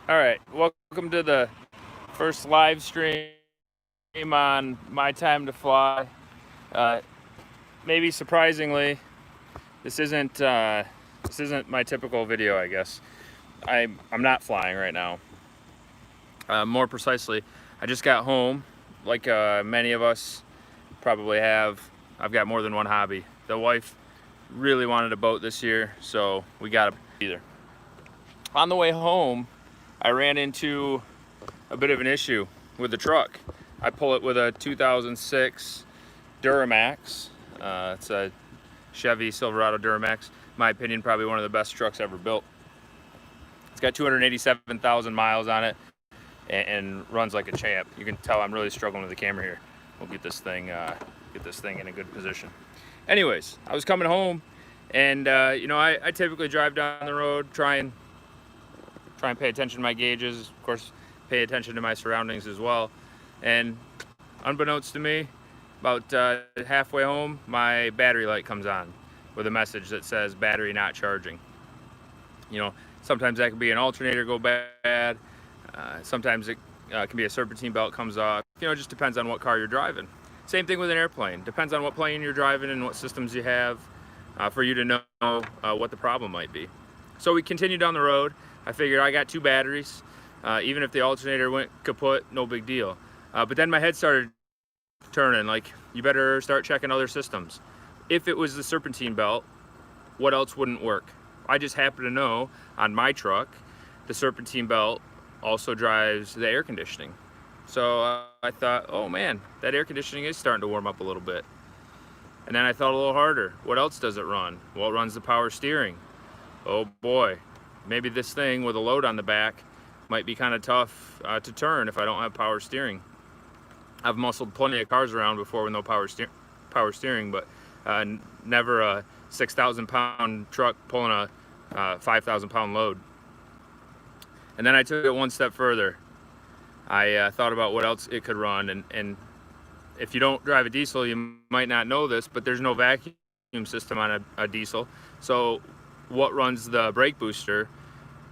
All right, welcome to the first live stream on My Time to Fly. Maybe surprisingly, this isn't my typical video. I guess I'm not flying right now. More precisely, I just got home. Like many of us probably have, I've got more than one hobby. The wife really wanted a boat this year, so we got either. On the way home, I ran into a bit of an issue with the truck. I pull it with a 2006 Duramax. It's a Chevy Silverado Duramax. In my opinion, probably one of the best trucks ever built. It's got 287,000 miles on it and runs like a champ. You can tell I'm really struggling with the camera here. We'll get this thing in a good position. Anyways, I was coming home, and I typically drive down the road, try and pay attention to my gauges, of course, pay attention to my surroundings as well. And unbeknownst to me, about halfway home, my battery light comes on with a message that says battery not charging. Sometimes that can be an alternator go bad. Sometimes it can be a serpentine belt comes off. It just depends on what car you're driving. Same thing with an airplane. Depends on what plane you're driving and what systems you have for you to know what the problem might be. So we continued down the road. I figured I got two batteries. Even if the alternator went kaput, no big deal. But then my head started turning, like, you better start checking other systems. If it was the serpentine belt, what else wouldn't work? I just happen to know on my truck, the serpentine belt also drives the air conditioning. So I thought, oh man, that air conditioning is starting to warm up a little bit. And then I thought a little harder. What else does it run? Well, it runs the power steering. Oh boy, maybe this thing with a load on the back might be kind of tough to turn if I don't have power steering. I've muscled plenty of cars around before with no power steering, but never a 6,000 pound truck pulling a 5,000 pound load. And then I took it one step further. I thought about what else it could run, and if you don't drive a diesel, you might not know this, but there's no vacuum system on a diesel. So what runs the brake booster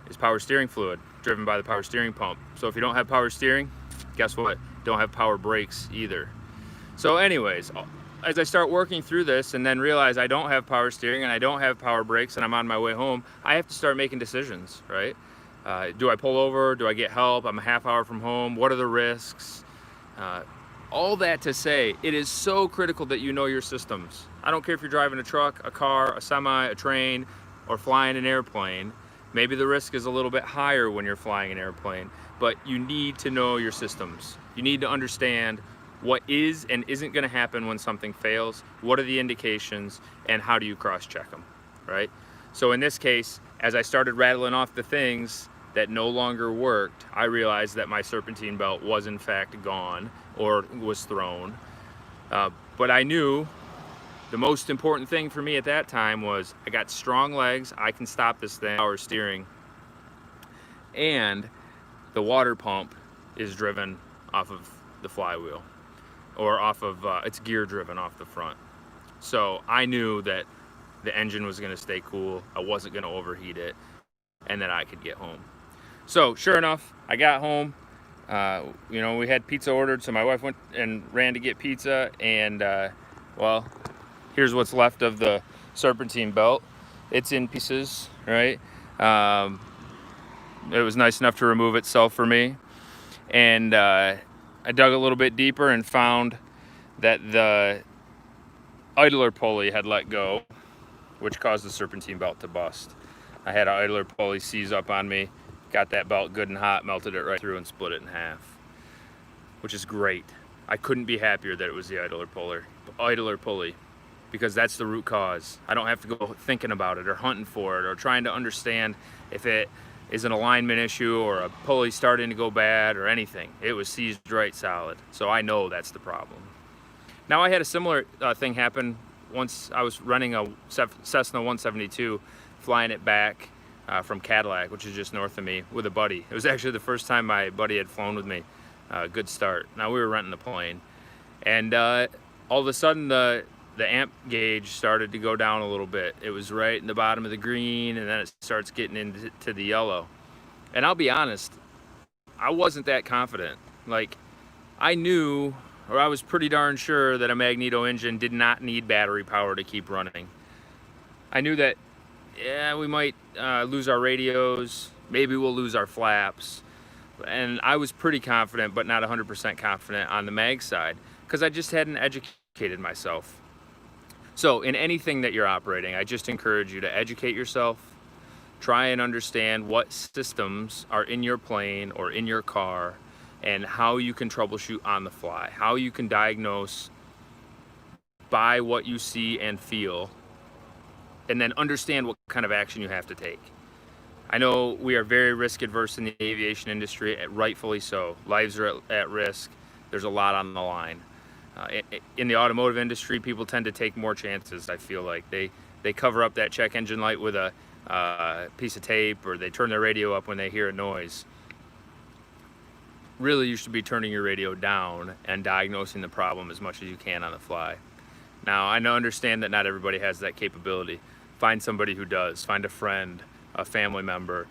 is power steering fluid, driven by the power steering pump. So if you don't have power steering, guess what? Don't have power brakes either. So anyways, as I start working through this and then realize I don't have power steering and I don't have power brakes and I'm on my way home, I have to start making decisions, right? Do I pull over? Do I get help? I'm a half hour from home. What are the risks? All that to say, it is so critical that you know your systems. I don't care if you're driving a truck, a car, a semi, a train, or flying an airplane. Maybe the risk is a little bit higher when you're flying an airplane, but you need to know your systems. You need to understand what is and isn't going to happen when something fails, what are the indications, and how do you cross-check them, right? So in this case, as I started rattling off the things that no longer worked, I realized that my serpentine belt was in fact gone or was thrown. But I knew the most important thing for me at that time was I got strong legs, I can stop this thing, power steering, and the water pump is driven off of the flywheel, or off of, it's gear driven off the front. So I knew that the engine was gonna stay cool, I wasn't gonna overheat it, and that I could get home. So sure enough, I got home. We had pizza ordered, so my wife went and ran to get pizza, and well, here's what's left of the serpentine belt. It's in pieces, right? It was nice enough to remove itself for me. And I dug a little bit deeper and found that the idler pulley had let go, which caused the serpentine belt to bust. I had an idler pulley seize up on me, got that belt good and hot, melted it right through and split it in half, which is great. I couldn't be happier that it was the idler pulley, because that's the root cause. I don't have to go thinking about it or hunting for it or trying to understand if it is an alignment issue or a pulley starting to go bad or anything. It was seized right solid, so I know that's the problem. Now, I had a similar thing happen once. I was running a Cessna 172, flying it back from Cadillac, which is just north of me, with a buddy. It was actually the first time my buddy had flown with me. Good start. Now, we were renting the plane, and all of a sudden the amp gauge started to go down a little bit. It was right in the bottom of the green, and then it starts getting into the yellow. And I'll be honest, I wasn't that confident. Like, I knew, or I was pretty darn sure that a magneto engine did not need battery power to keep running. I knew that, yeah, we might lose our radios, maybe we'll lose our flaps, and I was pretty confident, but not 100% confident on the mag side, because I just hadn't educated myself. So in anything that you're operating, I just encourage you to educate yourself, try and understand what systems are in your plane or in your car, and how you can troubleshoot on the fly, how you can diagnose by what you see and feel, and then understand what kind of action you have to take. I know we are very risk adverse in the aviation industry, rightfully so. Lives are at risk. There's a lot on the line. In the automotive industry, people tend to take more chances. I feel like they cover up that check engine light with a piece of tape, or they turn their radio up when they hear a noise. Really, you should be turning your radio down and diagnosing the problem as much as you can on the fly. Now, I understand that not everybody has that capability. Find somebody who does. Find a friend, a family member.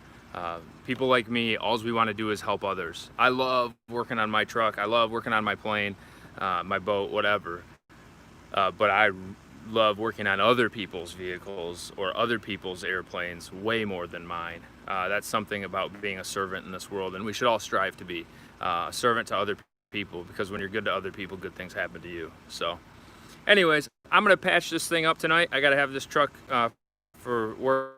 People like me, all we want to do is help others. I love working on my truck. I love working on my plane, my boat, whatever. But I love working on other people's vehicles or other people's airplanes way more than mine. That's something about being a servant in this world, and we should all strive to be a servant to other people, because when you're good to other people, good things happen to you. So anyways, I'm gonna patch this thing up tonight. I gotta have this truck for work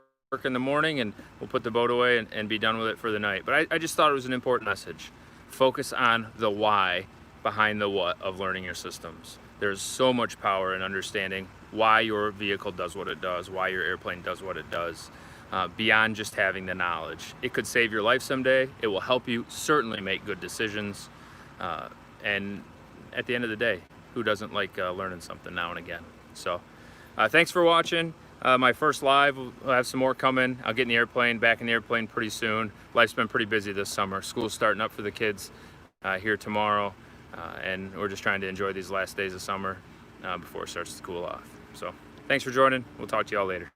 in the morning, and we'll put the boat away and be done with it for the night. But I just thought it was an important message. Focus on the why behind the what of learning your systems. There's so much power in understanding why your vehicle does what it does, why your airplane does what it does, beyond just having the knowledge. It could save your life someday. It will help you certainly make good decisions. And at the end of the day, who doesn't like learning something now and again? So thanks for watching. My first live, we'll have some more coming. I'll get in the airplane, back in the airplane pretty soon. Life's been pretty busy this summer. School's starting up for the kids here tomorrow. And we're just trying to enjoy these last days of summer before it starts to cool off. So thanks for joining. We'll talk to you all later.